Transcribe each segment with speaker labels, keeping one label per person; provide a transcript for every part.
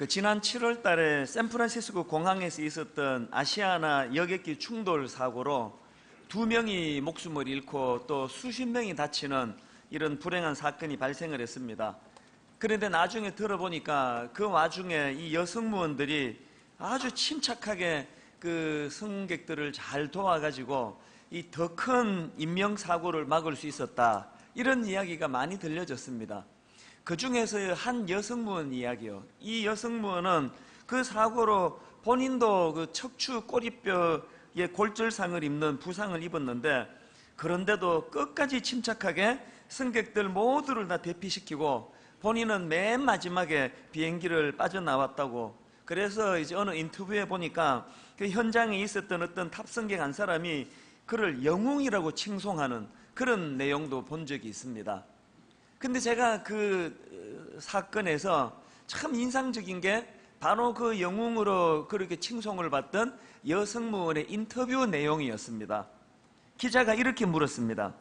Speaker 1: 지난 7월 달에 샌프란시스코 공항에서 있었던 아시아나 여객기 충돌 사고로 2명이 목숨을 잃고 또 수십 명이 다치는 이런 불행한 사건이 발생을 했습니다. 그런데 나중에 들어보니까 그 와중에 이 여승무원들이 아주 침착하게 그 승객들을 잘 도와가지고 이 더 큰 인명사고를 막을 수 있었다, 이런 이야기가 많이 들려졌습니다. 그 중에서 한 여승무원 이야기요. 이 여승무원은 그 사고로 본인도 그 척추 꼬리뼈에 골절상을 입는 부상을 입었는데, 그런데도 끝까지 침착하게 승객들 모두를 다 대피시키고 본인은 맨 마지막에 비행기를 빠져나왔다고. 그래서 이제 어느 인터뷰에 보니까 그 현장에 있었던 어떤 탑승객 한 사람이 그를 영웅이라고 칭송하는 그런 내용도 본 적이 있습니다. 근데 제가 그 사건에서 참 인상적인 게 바로 그 영웅으로 그렇게 칭송을 받던 여승무원의 인터뷰 내용이었습니다. 기자가 이렇게 물었습니다.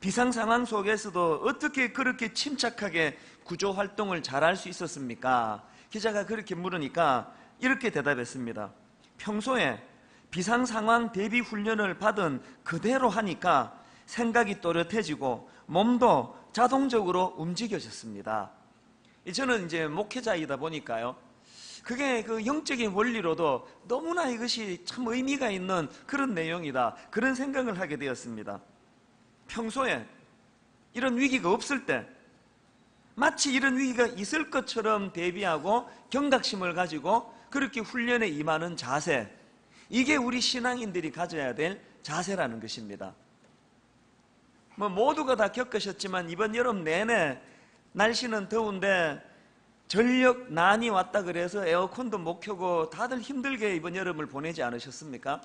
Speaker 1: 비상 상황 속에서도 어떻게 그렇게 침착하게 구조 활동을 잘할 수 있었습니까? 기자가 그렇게 물으니까 이렇게 대답했습니다. 평소에 비상 상황 대비 훈련을 받은 그대로 하니까 생각이 또렷해지고 몸도 자동적으로 움직여졌습니다. 저는 이제 목회자이다 보니까요, 그게 그 영적인 원리로도 너무나 이것이 참 의미가 있는 그런 내용이다, 그런 생각을 하게 되었습니다. 평소에 이런 위기가 없을 때 마치 이런 위기가 있을 것처럼 대비하고 경각심을 가지고 그렇게 훈련에 임하는 자세, 이게 우리 신앙인들이 가져야 될 자세라는 것입니다. 모두가 다 겪으셨지만 이번 여름 내내 날씨는 더운데 전력난이 왔다 그래서 에어컨도 못 켜고 다들 힘들게 이번 여름을 보내지 않으셨습니까?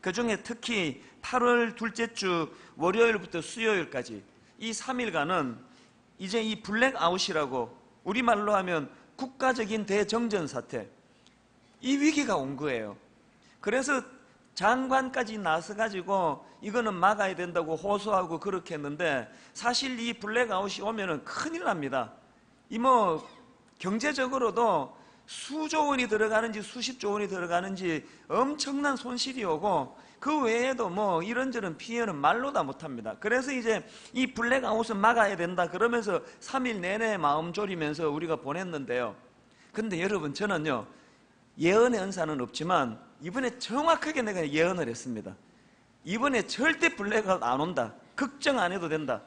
Speaker 1: 그 중에 특히 8월 둘째 주 월요일부터 수요일까지 이 3일간은 이제 이 블랙아웃이라고 우리말로 하면 국가적인 대정전 사태, 이 위기가 온 거예요. 그래서 장관까지 나서가지고 이거는 막아야 된다고 호소하고 그렇게 했는데, 사실 이 블랙아웃이 오면은 큰일 납니다. 경제적으로도 수조 원이 들어가는지 수십조 원이 들어가는지 엄청난 손실이 오고, 그 외에도 이런저런 피해는 말로 다 못합니다. 그래서 이제 이 블랙아웃은 막아야 된다 그러면서 3일 내내 마음 졸이면서 우리가 보냈는데요. 근데 여러분, 저는요, 예언의 은사는 없지만 이번에 정확하게 내가 예언을 했습니다. 이번에 절대 블랙아웃 안 온다, 걱정 안 해도 된다.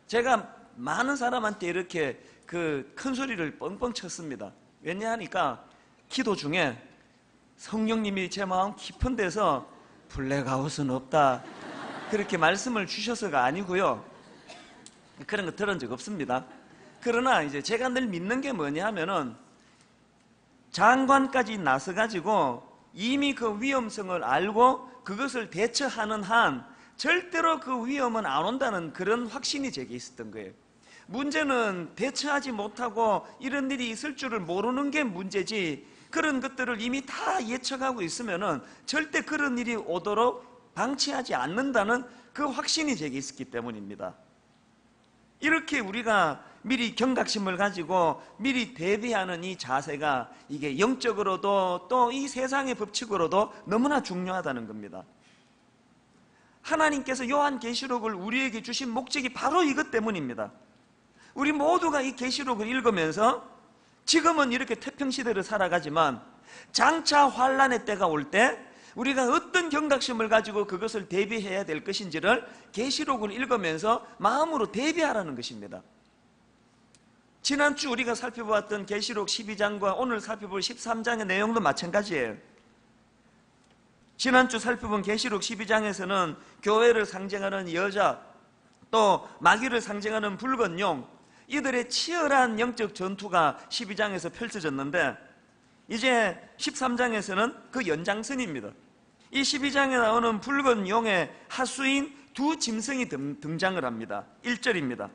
Speaker 1: 제가 많은 사람한테 이렇게 그 큰 소리를 뻥뻥 쳤습니다. 왜냐하니까 기도 중에 성령님이 제 마음 깊은 데서 블랙아웃은 없다, 그렇게 말씀을 주셔서가 아니고요, 그런 거 들은 적 없습니다. 그러나 이제 제가 늘 믿는 게 뭐냐 하면은, 장관까지 나서가지고 이미 그 위험성을 알고 그것을 대처하는 한 절대로 그 위험은 안 온다는 그런 확신이 제게 있었던 거예요. 문제는 대처하지 못하고 이런 일이 있을 줄을 모르는 게 문제지, 그런 것들을 이미 다 예측하고 있으면은 절대 그런 일이 오도록 방치하지 않는다는 그 확신이 제게 있었기 때문입니다. 이렇게 우리가 미리 경각심을 가지고 미리 대비하는 이 자세가, 이게 영적으로도 또 이 세상의 법칙으로도 너무나 중요하다는 겁니다. 하나님께서 요한계시록을 우리에게 주신 목적이 바로 이것 때문입니다. 우리 모두가 이 계시록을 읽으면서 지금은 이렇게 태평시대를 살아가지만 장차 환란의 때가 올 때 우리가 어떤 경각심을 가지고 그것을 대비해야 될 것인지를 계시록을 읽으면서 마음으로 대비하라는 것입니다. 지난주 우리가 살펴보았던 계시록 12장과 오늘 살펴볼 13장의 내용도 마찬가지예요. 지난주 살펴본 계시록 12장에서는 교회를 상징하는 여자, 또 마귀를 상징하는 붉은 용, 이들의 치열한 영적 전투가 12장에서 펼쳐졌는데, 이제 13장에서는 그 연장선입니다. 이 12장에 나오는 붉은 용의 하수인 두 짐승이 등장을 합니다. 1절입니다.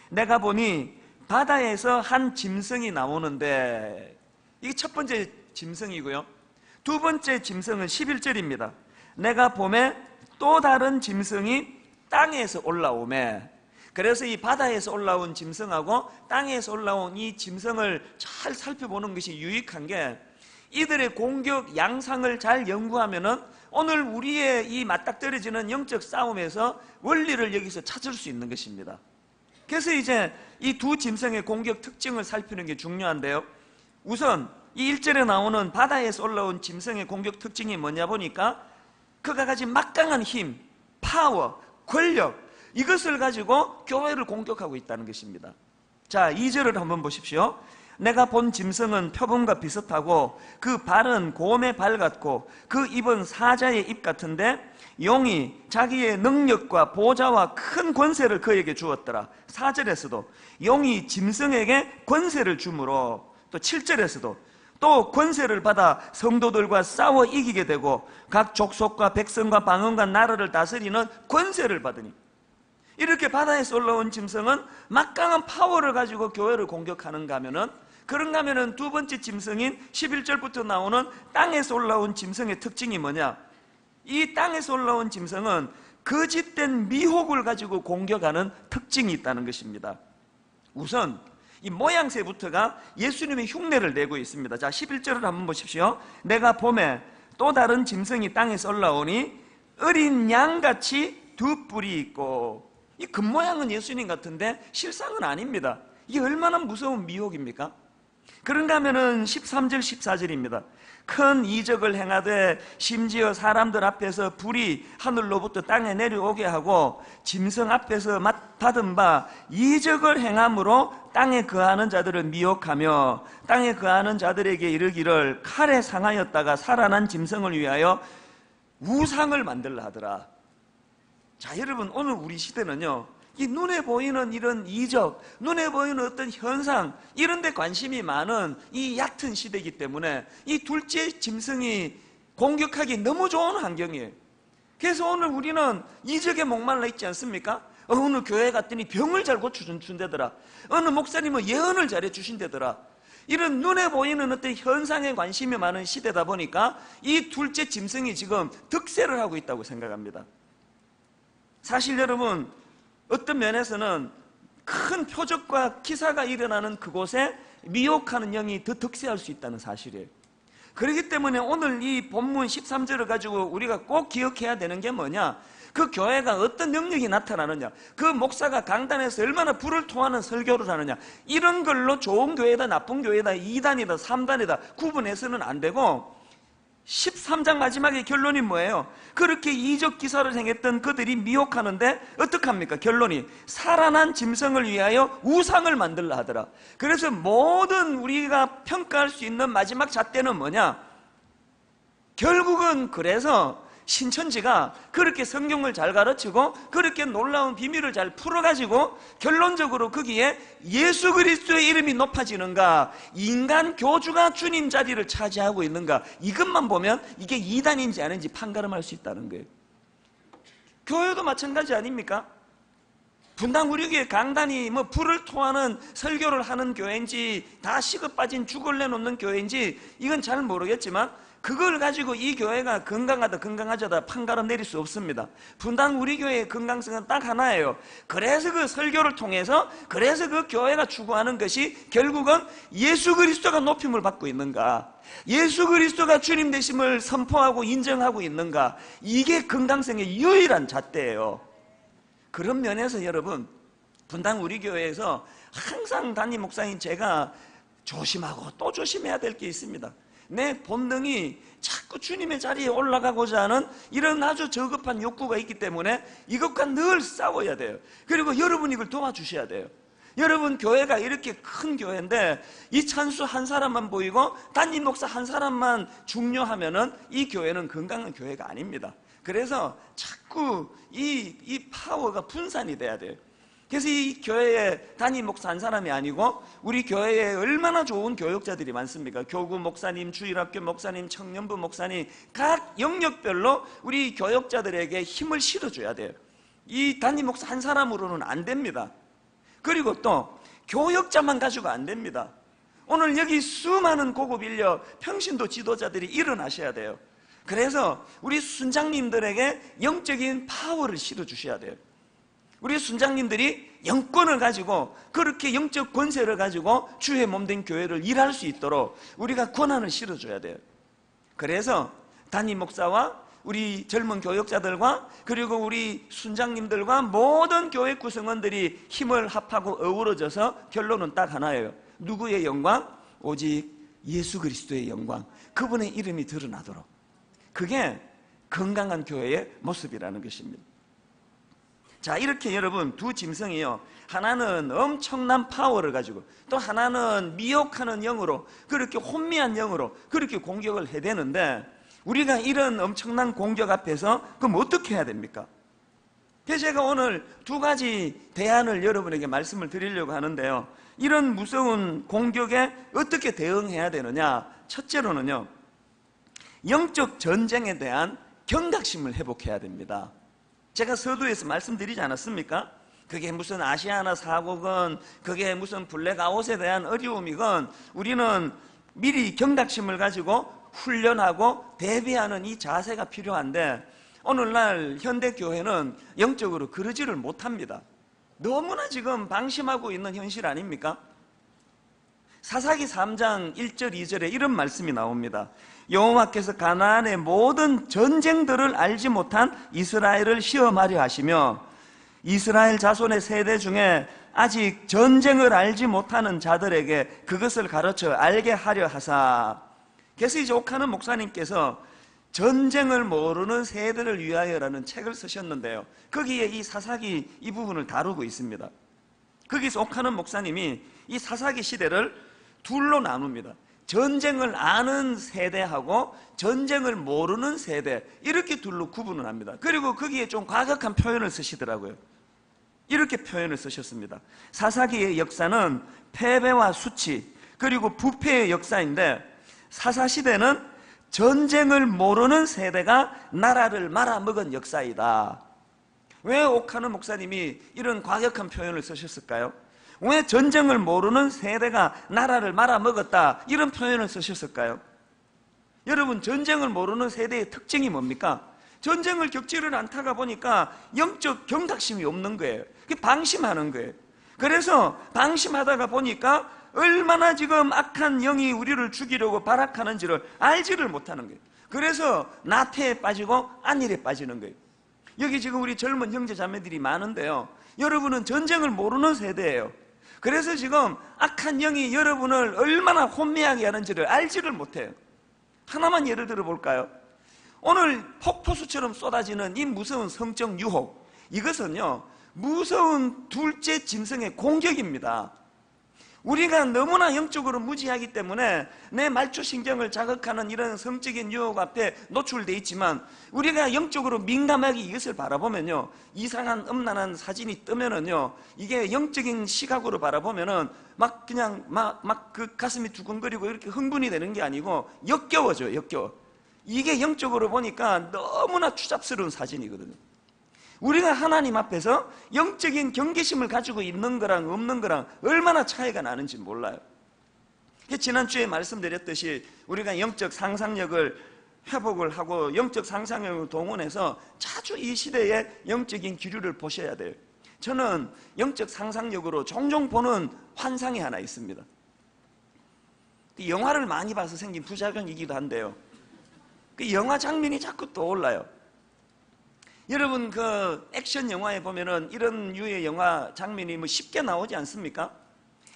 Speaker 1: 내가 보니 바다에서 한 짐승이 나오는데, 이게 첫 번째 짐승이고요. 두 번째 짐승은 11절입니다. 내가 봄에 또 다른 짐승이 땅에서 올라오매. 그래서 이 바다에서 올라온 짐승하고 땅에서 올라온 이 짐승을 잘 살펴보는 것이 유익한 게, 이들의 공격 양상을 잘 연구하면은 오늘 우리의 이 맞닥뜨려지는 영적 싸움에서 원리를 여기서 찾을 수 있는 것입니다. 그래서 이제 이 두 짐승의 공격 특징을 살피는 게 중요한데요. 우선 이 1절에 나오는 바다에서 올라온 짐승의 공격 특징이 뭐냐 보니까, 그가 가진 막강한 힘, 파워, 권력, 이것을 가지고 교회를 공격하고 있다는 것입니다. 자, 2절을 한번 보십시오. 내가 본 짐승은 표범과 비슷하고 그 발은 곰의 발 같고 그 입은 사자의 입 같은데 용이 자기의 능력과 보좌와 큰 권세를 그에게 주었더라. 4절에서도 용이 짐승에게 권세를 주므로, 또 7절에서도 또 권세를 받아 성도들과 싸워 이기게 되고 각 족속과 백성과 방언과 나라를 다스리는 권세를 받으니, 이렇게 바다에서 올라온 짐승은 막강한 파워를 가지고 교회를 공격하는가 하면은, 그런가 하면은 두 번째 짐승인 11절부터 나오는 땅에서 올라온 짐승의 특징이 뭐냐? 이 땅에서 올라온 짐승은 거짓된 미혹을 가지고 공격하는 특징이 있다는 것입니다. 우선 이 모양새부터가 예수님의 흉내를 내고 있습니다. 자, 11절을 한번 보십시오. 내가 봄에 또 다른 짐승이 땅에서 올라오니 어린 양같이 두 뿔이 있고, 이 겉모양은 예수님 같은데 실상은 아닙니다. 이게 얼마나 무서운 미혹입니까? 그런가 하면은 13절 14절입니다. 큰 이적을 행하되 심지어 사람들 앞에서 불이 하늘로부터 땅에 내려오게 하고 짐승 앞에서 받은 바 이적을 행함으로 땅에 거하는 자들을 미혹하며 땅에 거하는 자들에게 이르기를 칼에 상하였다가 살아난 짐승을 위하여 우상을 만들라 하더라. 자, 여러분, 오늘 우리 시대는요, 이 눈에 보이는 이런 이적, 눈에 보이는 어떤 현상, 이런 데 관심이 많은 이 얕은 시대이기 때문에 이 둘째 짐승이 공격하기 너무 좋은 환경이에요. 그래서 오늘 우리는 이적에 목말라 있지 않습니까? 어느 교회 갔더니 병을 잘 고쳐준다더라. 어느 목사님은 예언을 잘해 주신다더라. 이런 눈에 보이는 어떤 현상에 관심이 많은 시대다 보니까 이 둘째 짐승이 지금 득세를 하고 있다고 생각합니다. 사실 여러분, 어떤 면에서는 큰 표적과 기사가 일어나는 그곳에 미혹하는 영이 더 득세할 수 있다는 사실이에요. 그렇기 때문에 오늘 이 본문 13절을 가지고 우리가 꼭 기억해야 되는 게 뭐냐? 그 교회가 어떤 능력이 나타나느냐, 그 목사가 강단에서 얼마나 불을 토하는 설교를 하느냐, 이런 걸로 좋은 교회다 나쁜 교회다 2단이다 3단이다 구분해서는 안 되고, 13장 마지막에 결론이 뭐예요? 그렇게 이적 기사를 행했던 그들이 미혹하는데 어떡합니까? 결론이 살아난 짐승을 위하여 우상을 만들라 하더라. 그래서 모든 우리가 평가할 수 있는 마지막 잣대는 뭐냐? 결국은 그래서 신천지가 그렇게 성경을 잘 가르치고 그렇게 놀라운 비밀을 잘 풀어가지고 결론적으로 거기에 예수 그리스도의 이름이 높아지는가, 인간 교주가 주님 자리를 차지하고 있는가, 이것만 보면 이게 이단인지 아닌지 판가름할 수 있다는 거예요. 교회도 마찬가지 아닙니까? 분당 우리 교회 강단이 뭐 불을 토하는 설교를 하는 교회인지 다 식어 빠진 죽을 내놓는 교회인지 이건 잘 모르겠지만, 그걸 가지고 이 교회가 건강하다 건강하자다 판가름 내릴 수 없습니다. 분당 우리 교회의 건강성은 딱 하나예요. 그래서 그 설교를 통해서, 그래서 그 교회가 추구하는 것이 결국은 예수 그리스도가 높임을 받고 있는가, 예수 그리스도가 주님 되심을 선포하고 인정하고 있는가, 이게 건강성의 유일한 잣대예요. 그런 면에서 여러분, 분당 우리 교회에서 항상 담임 목사인 제가 조심하고 또 조심해야 될 게 있습니다. 내 본능이 자꾸 주님의 자리에 올라가고자 하는 이런 아주 저급한 욕구가 있기 때문에 이것과 늘 싸워야 돼요. 그리고 여러분이 이걸 도와주셔야 돼요. 여러분, 교회가 이렇게 큰 교회인데 이 찬수 한 사람만 보이고 담임 목사 한 사람만 중요하면은 이 교회는 건강한 교회가 아닙니다. 그래서 자꾸 이 파워가 분산이 돼야 돼요. 그래서 이 교회에 담임 목사 한 사람이 아니고 우리 교회에 얼마나 좋은 교역자들이 많습니까? 교구 목사님, 주일학교 목사님, 청년부 목사님, 각 영역별로 우리 교역자들에게 힘을 실어줘야 돼요. 이 담임 목사 한 사람으로는 안 됩니다. 그리고 또 교역자만 가지고 안 됩니다. 오늘 여기 수많은 고급 인력, 평신도 지도자들이 일어나셔야 돼요. 그래서 우리 순장님들에게 영적인 파워를 실어주셔야 돼요. 우리 순장님들이 영권을 가지고 그렇게 영적 권세를 가지고 주의 몸된 교회를 일할 수 있도록 우리가 권한을 실어줘야 돼요. 그래서 담임 목사와 우리 젊은 교역자들과 그리고 우리 순장님들과 모든 교회 구성원들이 힘을 합하고 어우러져서 결론은 딱 하나예요. 누구의 영광? 오직 예수 그리스도의 영광, 그분의 이름이 드러나도록. 그게 건강한 교회의 모습이라는 것입니다. 자, 이렇게 여러분 두 짐승이요, 하나는 엄청난 파워를 가지고 또 하나는 미혹하는 영으로, 그렇게 혼미한 영으로 그렇게 공격을 해야 되는데, 우리가 이런 엄청난 공격 앞에서 그럼 어떻게 해야 됩니까? 그래서 제가 오늘 두 가지 대안을 여러분에게 말씀을 드리려고 하는데요, 이런 무서운 공격에 어떻게 대응해야 되느냐. 첫째로는요, 영적 전쟁에 대한 경각심을 회복해야 됩니다. 제가 서두에서 말씀드리지 않았습니까? 그게 무슨 아시아나 사고건, 그게 무슨 블랙아웃에 대한 어려움이건, 우리는 미리 경각심을 가지고 훈련하고 대비하는 이 자세가 필요한데, 오늘날 현대교회는 영적으로 그러지를 못합니다. 너무나 지금 방심하고 있는 현실 아닙니까? 사사기 3장 1절 2절에 이런 말씀이 나옵니다. 여호와께서 가나안의 모든 전쟁들을 알지 못한 이스라엘을 시험하려 하시며 이스라엘 자손의 세대 중에 아직 전쟁을 알지 못하는 자들에게 그것을 가르쳐 알게 하려 하사. 그래서 이제 옥하는 목사님께서 전쟁을 모르는 세대를 위하여라는 책을 쓰셨는데요, 거기에 이 사사기 이 부분을 다루고 있습니다. 거기서 옥하는 목사님이 이 사사기 시대를 둘로 나눕니다. 전쟁을 아는 세대하고 전쟁을 모르는 세대, 이렇게 둘로 구분을 합니다. 그리고 거기에 좀 과격한 표현을 쓰시더라고요. 이렇게 표현을 쓰셨습니다. 사사기의 역사는 패배와 수치 그리고 부패의 역사인데, 사사시대는 전쟁을 모르는 세대가 나라를 말아먹은 역사이다. 왜 옥하는 목사님이 이런 과격한 표현을 쓰셨을까요? 왜 전쟁을 모르는 세대가 나라를 말아먹었다, 이런 표현을 쓰셨을까요? 여러분, 전쟁을 모르는 세대의 특징이 뭡니까? 전쟁을 겪지를 않다가 보니까 영적 경각심이 없는 거예요. 방심하는 거예요. 그래서 방심하다가 보니까 얼마나 지금 악한 영이 우리를 죽이려고 발악하는지를 알지를 못하는 거예요. 그래서 나태에 빠지고 안일에 빠지는 거예요. 여기 지금 우리 젊은 형제 자매들이 많은데요, 여러분은 전쟁을 모르는 세대예요. 그래서 지금 악한 영이 여러분을 얼마나 혼미하게 하는지를 알지를 못해요. 하나만 예를 들어 볼까요? 오늘 폭포수처럼 쏟아지는 이 무서운 성적 유혹, 이것은요 무서운 둘째 짐승의 공격입니다. 우리가 너무나 영적으로 무지하기 때문에 내 말초신경을 자극하는 이런 성적인 유혹 앞에 노출되어 있지만, 우리가 영적으로 민감하게 이것을 바라보면요, 이상한 음란한 사진이 뜨면은요, 이게 영적인 시각으로 바라보면은 막 그냥 막 그 가슴이 두근거리고 이렇게 흥분이 되는 게 아니고 역겨워져요. 역겨워. 이게 영적으로 보니까 너무나 추잡스러운 사진이거든요. 우리가 하나님 앞에서 영적인 경계심을 가지고 있는 거랑 없는 거랑 얼마나 차이가 나는지 몰라요. 지난주에 말씀드렸듯이 우리가 영적 상상력을 회복을 하고 영적 상상력을 동원해서 자주 이 시대의 영적인 기류를 보셔야 돼요. 저는 영적 상상력으로 종종 보는 환상이 하나 있습니다. 영화를 많이 봐서 생긴 부작용이기도 한데요, 그 영화 장면이 자꾸 떠올라요. 여러분, 그 액션 영화에 보면은 이런 류의 영화 장면이 뭐 쉽게 나오지 않습니까?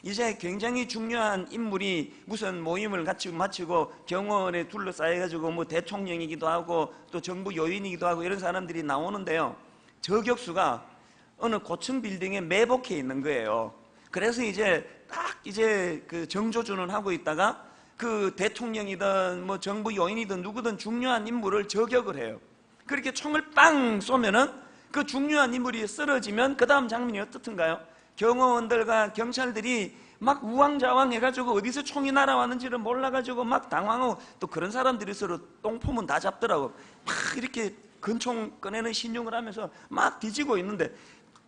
Speaker 1: 이제 굉장히 중요한 인물이 무슨 모임을 마치고 경호원에 둘러싸여가지고 뭐 대통령이기도 하고 또 정부 요인이기도 하고 이런 사람들이 나오는데요, 저격수가 어느 고층 빌딩에 매복해 있는 거예요. 그래서 이제 딱 이제 그 정조준을 하고 있다가 그 대통령이든 뭐 정부 요인이든 누구든 중요한 인물을 저격을 해요. 그렇게 총을 빵 쏘면은 그 중요한 인물이 쓰러지면 그 다음 장면이 어떻든가요? 경호원들과 경찰들이 막 우왕좌왕 해가지고 어디서 총이 날아왔는지를 몰라가지고 막 당황하고, 또 그런 사람들이 서로 똥폼은 다 잡더라고. 막 이렇게 근총 꺼내는 신용을 하면서 막 뒤지고 있는데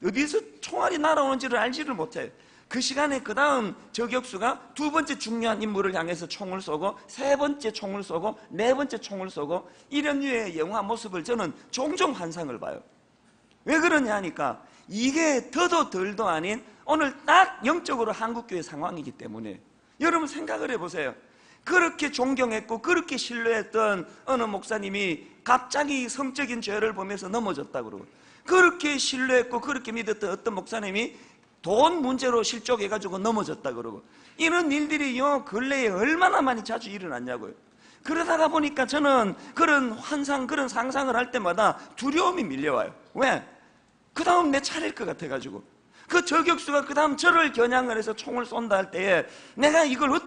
Speaker 1: 어디서 총알이 날아오는지를 알지를 못해요. 그 시간에 그 다음 저격수가 두 번째 중요한 인물을 향해서 총을 쏘고 세 번째 총을 쏘고 네 번째 총을 쏘고, 이런 류의 영화 모습을 저는 종종 환상을 봐요. 왜 그러냐 하니까 이게 더도 덜도 아닌 오늘 딱 영적으로 한국교회 상황이기 때문에 여러분 생각을 해보세요. 그렇게 존경했고 그렇게 신뢰했던 어느 목사님이 갑자기 성적인 죄를 보면서 넘어졌다 그러고, 그렇게 신뢰했고 그렇게 믿었던 어떤 목사님이 돈 문제로 실족해가지고 넘어졌다 그러고, 이런 일들이 요 근래에 얼마나 많이 자주 일어났냐고요. 그러다가 보니까 저는 그런 환상, 그런 상상을 할 때마다 두려움이 밀려와요. 왜? 그 다음 내 차례일 것 같아가지고, 그 저격수가 그 다음 저를 겨냥을 해서 총을 쏜다 할 때에 내가 이걸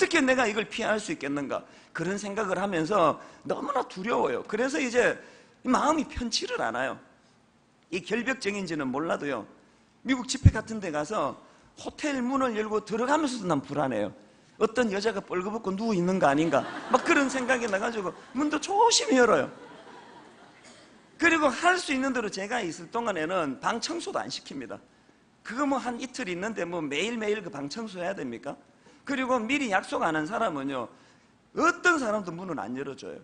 Speaker 1: 피할 수 있겠는가, 그런 생각을 하면서 너무나 두려워요. 그래서 이제 마음이 편치를 않아요. 이 결벽증인지는 몰라도요, 미국 집회 같은 데 가서 호텔 문을 열고 들어가면서도 난 불안해요. 어떤 여자가 뻘거벗고 누워 있는 거 아닌가, 막 그런 생각이 나가지고 문도 조심히 열어요. 그리고 할 수 있는 대로 제가 있을 동안에는 방 청소도 안 시킵니다. 그거 뭐 한 이틀 있는데 뭐 매일매일 그 방 청소해야 됩니까? 그리고 미리 약속 안 한 사람은요, 어떤 사람도 문을 안 열어줘요.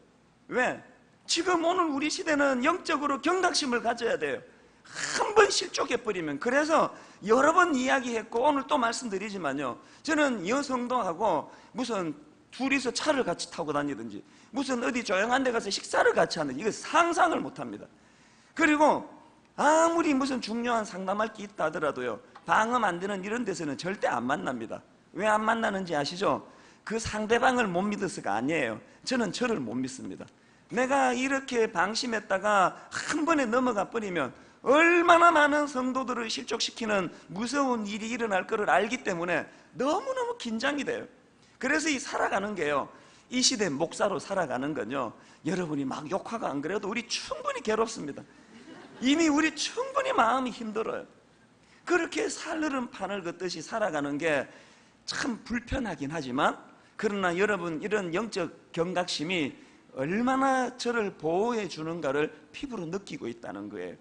Speaker 1: 왜? 지금 오늘 우리 시대는 영적으로 경각심을 가져야 돼요. 한 번 실족해버리면. 그래서 여러 번 이야기했고 오늘 또 말씀드리지만요, 저는 여성도하고 무슨 둘이서 차를 같이 타고 다니든지 무슨 어디 조용한 데 가서 식사를 같이 하는, 이거 상상을 못합니다. 그리고 아무리 무슨 중요한 상담할 게 있다 하더라도요, 방음 안 되는 이런 데서는 절대 안 만납니다. 왜 안 만나는지 아시죠? 그 상대방을 못 믿어서가 아니에요. 저는 저를 못 믿습니다. 내가 이렇게 방심했다가 한 번에 넘어가 버리면 얼마나 많은 성도들을 실족시키는 무서운 일이 일어날 것을 알기 때문에 너무너무 긴장이 돼요. 그래서 이 살아가는 게요, 이 시대 목사로 살아가는 건요, 여러분이 막 욕하고 안 그래도 우리 충분히 괴롭습니다. 이미 우리 충분히 마음이 힘들어요. 그렇게 살얼음 판을 걷듯이 살아가는 게 참 불편하긴 하지만, 그러나 여러분, 이런 영적 경각심이 얼마나 저를 보호해 주는가를 피부로 느끼고 있다는 거예요.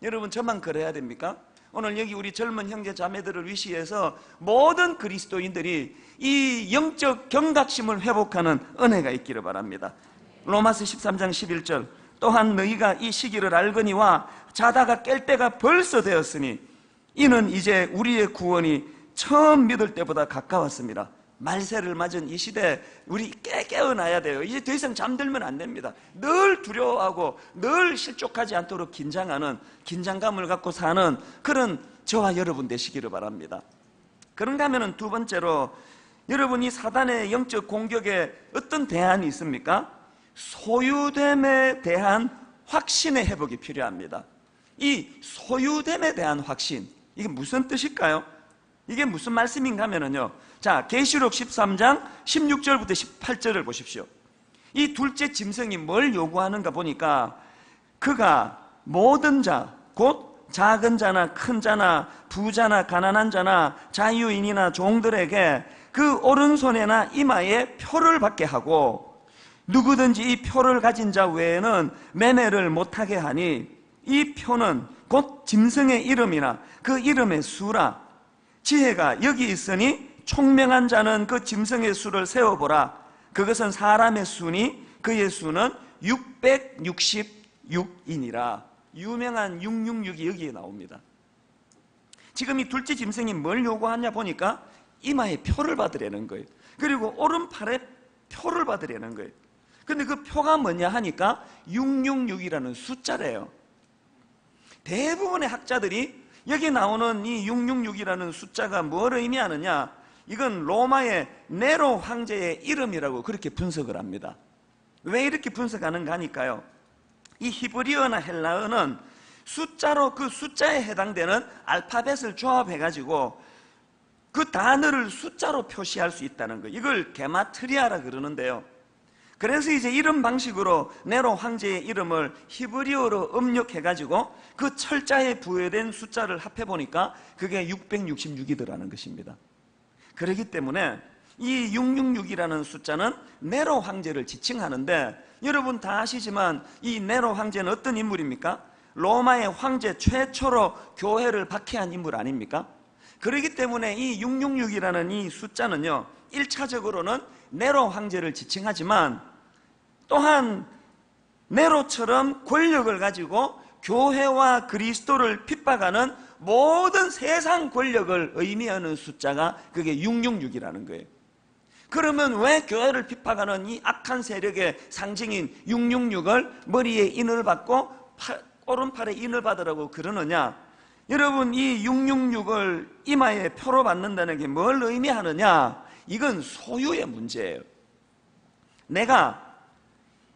Speaker 1: 여러분, 저만 그래야 됩니까? 오늘 여기 우리 젊은 형제 자매들을 위시해서 모든 그리스도인들이 이 영적 경각심을 회복하는 은혜가 있기를 바랍니다. 로마서 13장 11절, 또한 너희가 이 시기를 알거니와 자다가 깰 때가 벌써 되었으니 이는 이제 우리의 구원이 처음 믿을 때보다 가까웠습니다. 말세를 맞은 이 시대 우리 깨어나야 돼요. 이제 더 이상 잠들면 안 됩니다. 늘 두려워하고 늘 실족하지 않도록 긴장하는, 긴장감을 갖고 사는 그런 저와 여러분 되시기를 바랍니다. 그런가 하면 두 번째로, 여러분이 사단의 영적 공격에 어떤 대안이 있습니까? 소유됨에 대한 확신의 회복이 필요합니다. 이 소유됨에 대한 확신, 이게 무슨 뜻일까요? 이게 무슨 말씀인가 하면요, 자, 계시록 13장 16절부터 18절을 보십시오. 이 둘째 짐승이 뭘 요구하는가 보니까, 그가 모든 자, 곧 작은 자나 큰 자나 부자나 가난한 자나 자유인이나 종들에게 그 오른손에나 이마에 표를 받게 하고, 누구든지 이 표를 가진 자 외에는 매매를 못하게 하니, 이 표는 곧 짐승의 이름이나 그 이름의 수라. 지혜가 여기 있으니 총명한 자는 그 짐승의 수를 세어보라. 그것은 사람의 수니 그의 수는 666이니라. 유명한 666이 여기에 나옵니다. 지금 이 둘째 짐승이 뭘 요구하냐 보니까 이마에 표를 받으려는 거예요. 그리고 오른팔에 표를 받으려는 거예요. 근데 그 표가 뭐냐 하니까 666이라는 숫자래요. 대부분의 학자들이 여기 나오는 이 666이라는 숫자가 뭘 의미하느냐, 이건 로마의 네로 황제의 이름이라고 그렇게 분석을 합니다. 왜 이렇게 분석하는가 하니까요, 이 히브리어나 헬라어는 숫자로 그 숫자에 해당되는 알파벳을 조합해가지고 그 단어를 숫자로 표시할 수 있다는 거예요. 이걸 게마트리아라 그러는데요, 그래서 이제 이런 방식으로 네로 황제의 이름을 히브리어로 음력해가지고 그 철자에 부여된 숫자를 합해보니까 그게 666이더라는 것입니다. 그렇기 때문에 이 666이라는 숫자는 네로 황제를 지칭하는데, 여러분 다 아시지만 이 네로 황제는 어떤 인물입니까? 로마의 황제 최초로 교회를 박해한 인물 아닙니까? 그렇기 때문에 이 666이라는 이 숫자는요, 1차적으로는 네로 황제를 지칭하지만 또한 네로처럼 권력을 가지고 교회와 그리스도를 핍박하는 모든 세상 권력을 의미하는 숫자가 그게 666이라는 거예요. 그러면 왜 교회를 핍박하는 이 악한 세력의 상징인 666을 머리에 인을 받고 오른팔에 인을 받으라고 그러느냐? 여러분, 이 666을 이마에 표로 받는다는 게 뭘 의미하느냐? 이건 소유의 문제예요. 내가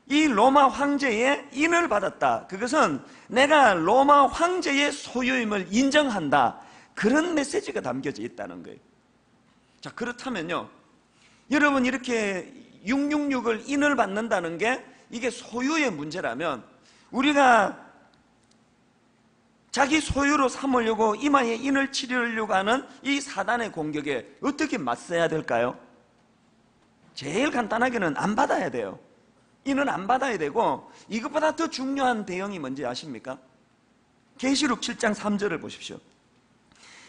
Speaker 1: 이 로마 황제의 인을 받았다. 그것은 내가 로마 황제의 소유임을 인정한다. 그런 메시지가 담겨져 있다는 거예요. 자, 그렇다면요, 여러분, 이렇게 666을 인을 받는다는 게 이게 소유의 문제라면 우리가 자기 소유로 삼으려고 이마에 인을 치려고 하는 이 사단의 공격에 어떻게 맞서야 될까요? 제일 간단하게는 안 받아야 돼요. 인은 안 받아야 되고, 이것보다 더 중요한 대응이 뭔지 아십니까? 계시록 7장 3절을 보십시오.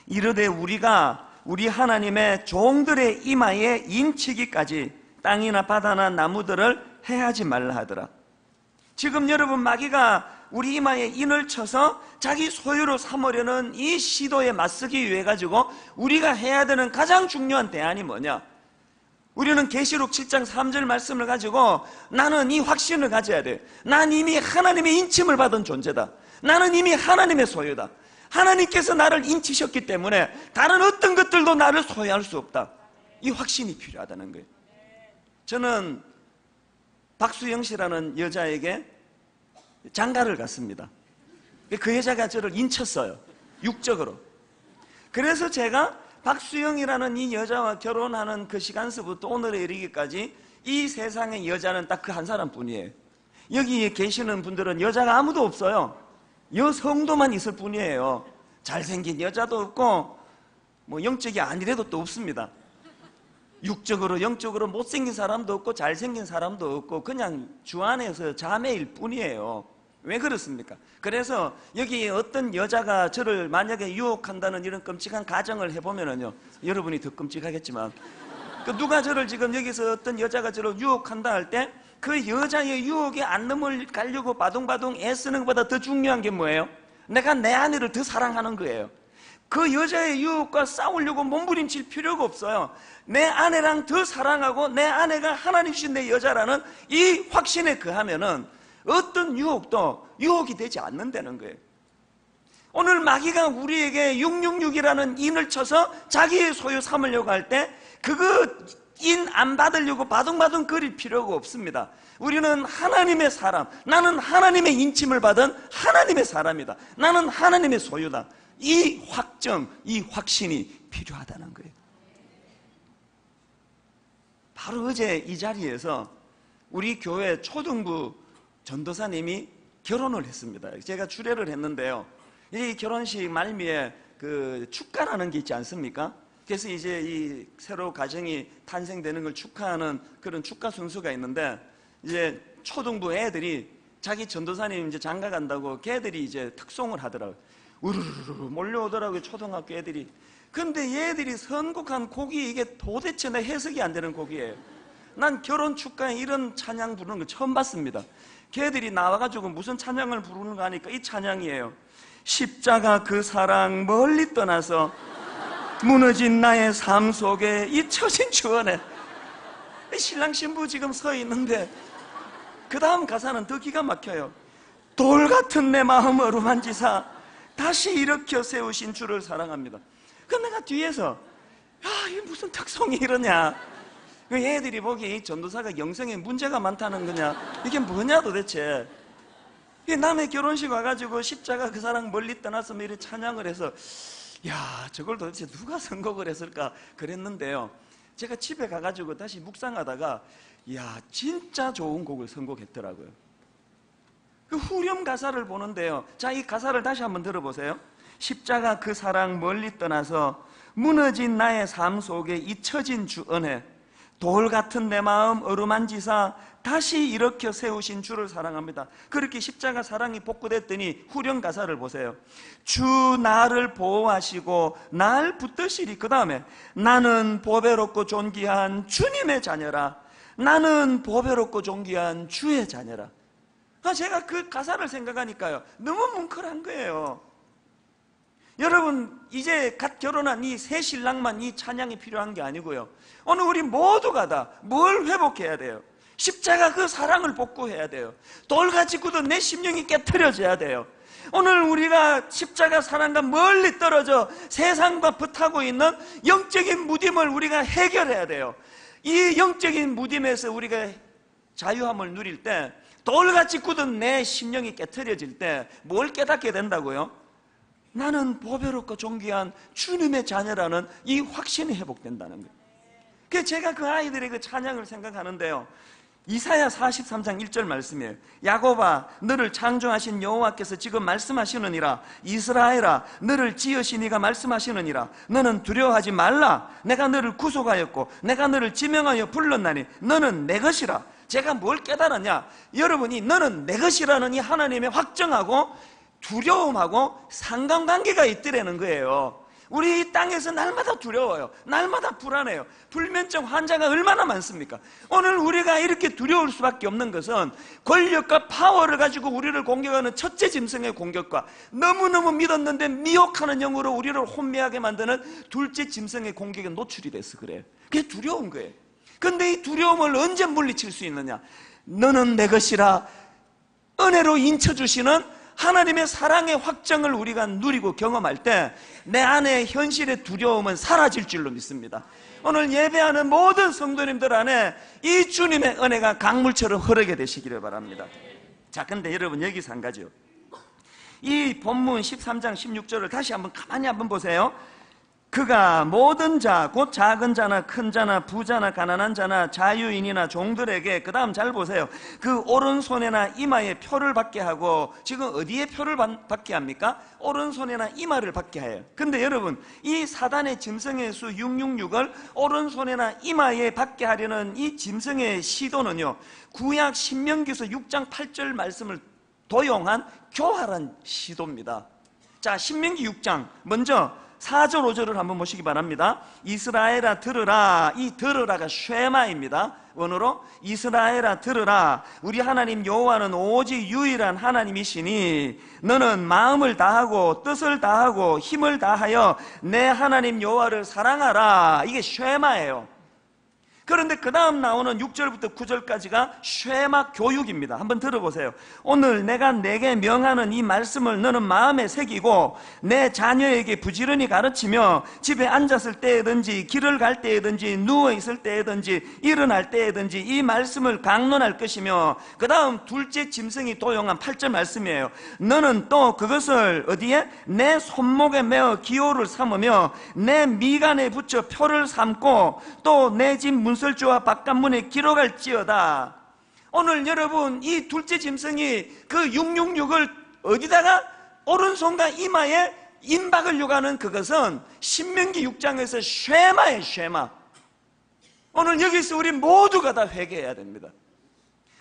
Speaker 1: 이르되 우리가 우리 하나님의 종들의 이마에 인치기까지 땅이나 바다나 나무들을 해하지 말라 하더라. 지금 여러분, 마귀가 우리 이마에 인을 쳐서 자기 소유로 삼으려는 이 시도에 맞서기 위해 가지고 우리가 해야 되는 가장 중요한 대안이 뭐냐? 우리는 계시록 7장 3절 말씀을 가지고 나는 이 확신을 가져야 돼. 난 이미 하나님의 인침을 받은 존재다. 나는 이미 하나님의 소유다. 하나님께서 나를 인치셨기 때문에 다른 어떤 것들도 나를 소유할 수 없다. 이 확신이 필요하다는 거예요. 저는 박수영 씨라는 여자에게 장가를 갔습니다. 그 여자가 저를 인쳤어요, 육적으로. 그래서 제가 박수영이라는 이 여자와 결혼하는 그 시간서부터 오늘에 이르기까지 이 세상의 여자는 딱 그 한 사람뿐이에요. 여기에 계시는 분들은 여자가 아무도 없어요. 여성도만 있을 뿐이에요. 잘생긴 여자도 없고 뭐 영적이 아니래도 또 없습니다. 육적으로 영적으로 못생긴 사람도 없고 잘생긴 사람도 없고 그냥 주 안에서 자매일 뿐이에요. 왜 그렇습니까? 그래서 여기 어떤 여자가 저를 만약에 유혹한다는 이런 끔찍한 가정을 해보면은요, 여러분이 더 끔찍하겠지만, 누가 저를 지금 여기서 어떤 여자가 저를 유혹한다 할 때 그 여자의 유혹에 안 넘어가려고 바둥바둥 애쓰는 것보다 더 중요한 게 뭐예요? 내가 내 아내를 더 사랑하는 거예요. 그 여자의 유혹과 싸우려고 몸부림칠 필요가 없어요. 내 아내랑 더 사랑하고 내 아내가 하나님이신 내 여자라는 이 확신에 거하면은 어떤 유혹도 유혹이 되지 않는다는 거예요. 오늘 마귀가 우리에게 666이라는 인을 쳐서 자기의 소유 삼으려고 할 때 그거 인 안 받으려고 바둥바둥 거릴 필요가 없습니다. 우리는 하나님의 사람, 나는 하나님의 인침을 받은 하나님의 사람이다. 나는 하나님의 소유다. 이 확정, 이 확신이 필요하다는 거예요. 바로 어제 이 자리에서 우리 교회 초등부 전도사님이 결혼을 했습니다. 제가 주례를 했는데요, 이 결혼식 말미에 그 축가라는 게 있지 않습니까? 그래서 이제 이 새로 가정이 탄생되는 걸 축하하는 그런 축가 순서가 있는데, 이제 초등부 애들이 자기 전도사님 이제 장가 간다고 걔들이 이제 특송을 하더라고요. 우르르르 몰려오더라고요, 초등학교 애들이. 근데 얘들이 선곡한 곡이 이게 도대체 내 해석이 안 되는 곡이에요. 난 결혼 축가에 이런 찬양 부르는 거 처음 봤습니다. 걔들이 나와가지고 무슨 찬양을 부르는가 하니까 이 찬양이에요. 십자가 그 사랑 멀리 떠나서 무너진 나의 삶 속에 잊혀진 주원에. 신랑 신부 지금 서 있는데 그 다음 가사는 더 기가 막혀요. 돌 같은 내 마음 어루만지사 다시 일으켜 세우신 주를 사랑합니다. 그 내가 뒤에서 야, 이게 무슨 특성이 이러냐, 그 애들이 보기에 이 전도사가 영성에 문제가 많다는 거냐, 이게 뭐냐 도대체. 남의 결혼식 와가지고 십자가 그 사랑 멀리 떠나서 이렇게 찬양을 해서 야, 저걸 도대체 누가 선곡을 했을까 그랬는데요, 제가 집에 가가지고 다시 묵상하다가 야, 진짜 좋은 곡을 선곡했더라고요. 그 후렴 가사를 보는데요, 자, 이 가사를 다시 한번 들어보세요. 십자가 그 사랑 멀리 떠나서 무너진 나의 삶 속에 잊혀진 주 은혜, 돌 같은 내 마음 어루만지사 다시 일으켜 세우신 주를 사랑합니다. 그렇게 십자가 사랑이 복구됐더니 후렴 가사를 보세요. 주 나를 보호하시고 날 붙드시리. 그 다음에 나는 보배롭고 존귀한 주님의 자녀라. 나는 보배롭고 존귀한 주의 자녀라. 제가 그 가사를 생각하니까요, 너무 뭉클한 거예요. 여러분, 이제 갓 결혼한 이 새 신랑만 이 찬양이 필요한 게 아니고요, 오늘 우리 모두가 다 뭘 회복해야 돼요? 십자가 그 사랑을 복구해야 돼요. 돌같이 굳은 내 심령이 깨트려져야 돼요. 오늘 우리가 십자가 사랑과 멀리 떨어져 세상과 붙하고 있는 영적인 무딤을 우리가 해결해야 돼요. 이 영적인 무딤에서 우리가 자유함을 누릴 때, 돌같이 굳은 내 심령이 깨트려질 때 뭘 깨닫게 된다고요? 나는 보배롭고 존귀한 주님의 자녀라는 이 확신이 회복된다는 거예요. 그래서 제가 그 아이들의 그 찬양을 생각하는데요, 이사야 43장 1절 말씀이에요. 야곱아, 너를 창조하신 여호와께서 지금 말씀하시느니라. 이스라엘아, 너를 지으신 이가 말씀하시느니라. 너는 두려워하지 말라. 내가 너를 구속하였고 내가 너를 지명하여 불렀나니 너는 내 것이라. 제가 뭘 깨달았냐? 여러분이 너는 내 것이라는 이 하나님의 확정하고 두려움하고 상관관계가 있더라는 거예요. 우리 이 땅에서 날마다 두려워요. 날마다 불안해요. 불면증 환자가 얼마나 많습니까? 오늘 우리가 이렇게 두려울 수밖에 없는 것은 권력과 파워를 가지고 우리를 공격하는 첫째 짐승의 공격과 너무너무 믿었는데 미혹하는 영으로 우리를 혼미하게 만드는 둘째 짐승의 공격에 노출이 돼서 그래요. 그게 두려운 거예요. 그런데 이 두려움을 언제 물리칠 수 있느냐? 너는 내 것이라 은혜로 인쳐주시는 하나님의 사랑의 확정을 우리가 누리고 경험할 때 내 안에 현실의 두려움은 사라질 줄로 믿습니다. 오늘 예배하는 모든 성도님들 안에 이 주님의 은혜가 강물처럼 흐르게 되시기를 바랍니다. 자, 근데 여러분, 여기서 한 가지요. 이 본문 13장 16절을 다시 한번 가만히 한번 보세요. 그가 모든 자, 곧 작은 자나 큰 자나 부자나 가난한 자나 자유인이나 종들에게, 그 다음 잘 보세요, 그 오른손에나 이마에 표를 받게 하고, 지금 어디에 표를 받게 합니까? 오른손에나 이마를 받게 해요. 근데 여러분, 이 사단의 짐승의 수 666을 오른손에나 이마에 받게 하려는 이 짐승의 시도는요, 구약 신명기서 6장 8절 말씀을 도용한 교활한 시도입니다. 자, 신명기 6장 먼저 4절 5절을 한번 보시기 바랍니다. 이스라엘아 들으라. 이 들으라가 쉐마입니다. 원어로 이스라엘아 들으라. 우리 하나님 여호와는 오직 유일한 하나님이시니 너는 마음을 다하고 뜻을 다하고 힘을 다하여 내 하나님 여호와를 사랑하라. 이게 쉐마예요. 그런데 그 다음 나오는 6절부터 9절까지가 쉐마 교육입니다. 한번 들어보세요. 오늘 내가 내게 명하는 이 말씀을 너는 마음에 새기고 내 자녀에게 부지런히 가르치며 집에 앉았을 때든지 길을 갈 때든지 누워있을 때든지 일어날 때든지 이 말씀을 강론할 것이며, 그 다음 둘째 짐승이 도용한 8절 말씀이에요. 너는 또 그것을 어디에? 내 손목에 메어 기호를 삼으며 내 미간에 붙여 표를 삼고 또 내 집 문설주와 바깥문에 기록할지어다. 오늘 여러분, 이 둘째 짐승이 그 666을 어디다가 오른손과 이마에 임박으려고 하는 그것은 신명기 6장에서 쉐마예요. 쉐마. 오늘 여기서 우리 모두가 다 회개해야 됩니다.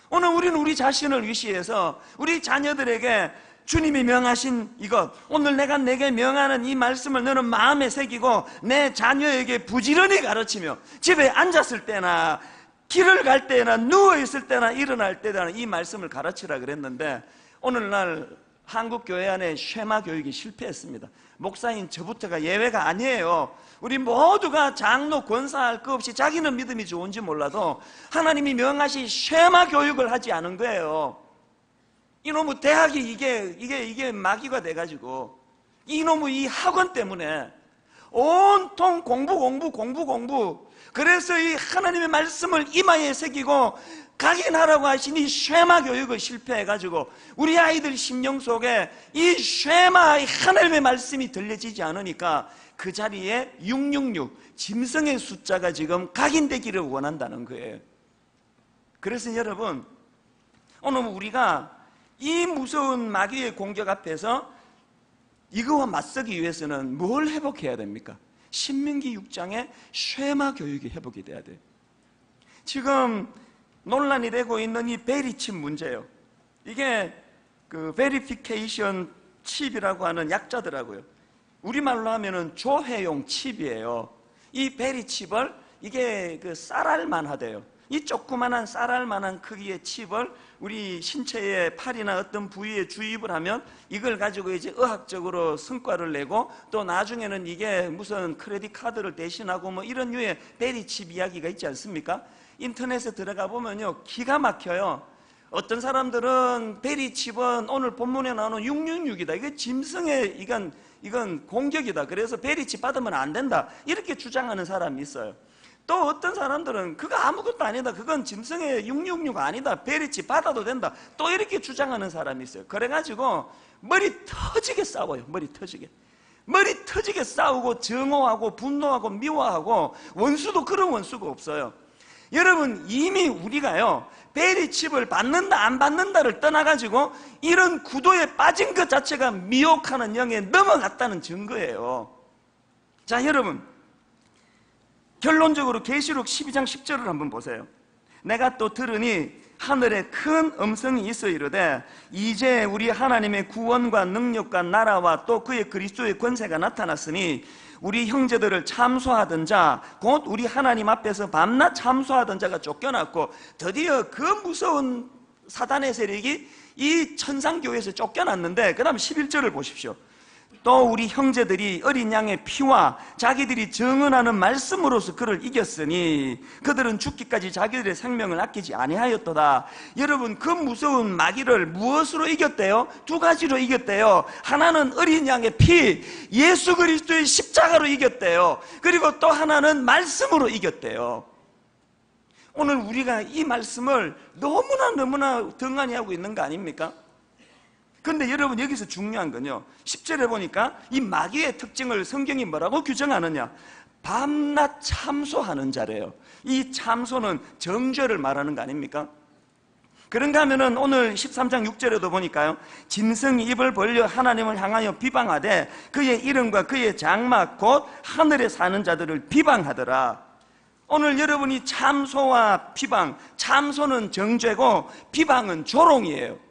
Speaker 1: 오늘 우리는 우리 자신을 위시해서 우리 자녀들에게 주님이 명하신 이것, 오늘 내가 내게 명하는 이 말씀을 너는 마음에 새기고 내 자녀에게 부지런히 가르치며 집에 앉았을 때나 길을 갈 때나 누워있을 때나 일어날 때나 이 말씀을 가르치라 그랬는데, 오늘날 한국교회 안에 쉐마 교육이 실패했습니다. 목사인 저부터가 예외가 아니에요. 우리 모두가 장로 권사할 것 없이 자기는 믿음이 좋은지 몰라도 하나님이 명하신 쉐마 교육을 하지 않은 거예요. 이놈의 대학이 이게 마귀가 돼가지고 이놈의 이 학원 때문에 온통 공부. 그래서 이 하나님의 말씀을 이마에 새기고 각인하라고 하신 이 쉐마 교육을 실패해가지고 우리 아이들 심령 속에 이 쉐마, 이 하나님의 말씀이 들려지지 않으니까 그 자리에 666 짐승의 숫자가 지금 각인되기를 원한다는 거예요. 그래서 여러분, 오늘 우리가 이 무서운 마귀의 공격 앞에서 이거와 맞서기 위해서는 뭘 회복해야 됩니까? 신명기 6장의 쉐마 교육이 회복이 돼야 돼요. 지금 논란이 되고 있는 이 베리칩 문제예요. 이게 그 베리피케이션 칩이라고 하는 약자더라고요. 우리말로 하면은 조회용 칩이에요. 이 베리칩을 이게 그 쌀알만 하대요. 이 조그만한 쌀알만한 크기의 칩을 우리 신체의 팔이나 어떤 부위에 주입을 하면 이걸 가지고 이제 의학적으로 성과를 내고, 또 나중에는 이게 무슨 크레딧 카드를 대신하고 뭐 이런 류의 베리칩 이야기가 있지 않습니까? 인터넷에 들어가 보면요, 기가 막혀요. 어떤 사람들은 베리칩은 오늘 본문에 나오는 666이다. 이게 짐승의 이건 공격이다. 그래서 베리칩 받으면 안 된다. 이렇게 주장하는 사람이 있어요. 또 어떤 사람들은 그거 아무것도 아니다. 그건 짐승의 666 아니다. 베리칩 받아도 된다. 또 이렇게 주장하는 사람이 있어요. 그래가지고 머리 터지게 싸워요. 머리 터지게 싸우고 증오하고 분노하고 미워하고, 원수도 그런 원수가 없어요. 여러분, 이미 우리가요, 베리칩을 받는다 안 받는다를 떠나가지고 이런 구도에 빠진 것 자체가 미혹하는 영에 넘어갔다는 증거예요. 자, 여러분, 결론적으로 계시록 12장 10절을 한번 보세요. 내가 또 들으니 하늘에 큰 음성이 있어 이르되, 이제 우리 하나님의 구원과 능력과 나라와 또 그의 그리스도의 권세가 나타났으니 우리 형제들을 참소하던 자, 곧 우리 하나님 앞에서 밤낮 참소하던 자가 쫓겨났고, 드디어 그 무서운 사단의 세력이 이 천상교회에서 쫓겨났는데, 그 다음 11절을 보십시오. 또 우리 형제들이 어린 양의 피와 자기들이 증언하는 말씀으로서 그를 이겼으니 그들은 죽기까지 자기들의 생명을 아끼지 아니하였도다. 여러분, 그 무서운 마귀를 무엇으로 이겼대요? 두 가지로 이겼대요. 하나는 어린 양의 피, 예수 그리스도의 십자가로 이겼대요. 그리고 또 하나는 말씀으로 이겼대요. 오늘 우리가 이 말씀을 너무나 등한히 하고 있는 거 아닙니까? 근데 여러분, 여기서 중요한 건요, 10절에 보니까 이 마귀의 특징을 성경이 뭐라고 규정하느냐? 밤낮 참소하는 자래요. 이 참소는 정죄를 말하는 거 아닙니까? 그런가 하면은 오늘 13장 6절에도 보니까요, 짐승이 입을 벌려 하나님을 향하여 비방하되 그의 이름과 그의 장막 곧 하늘에 사는 자들을 비방하더라. 오늘 여러분이 참소와 비방, 참소는 정죄고 비방은 조롱이에요.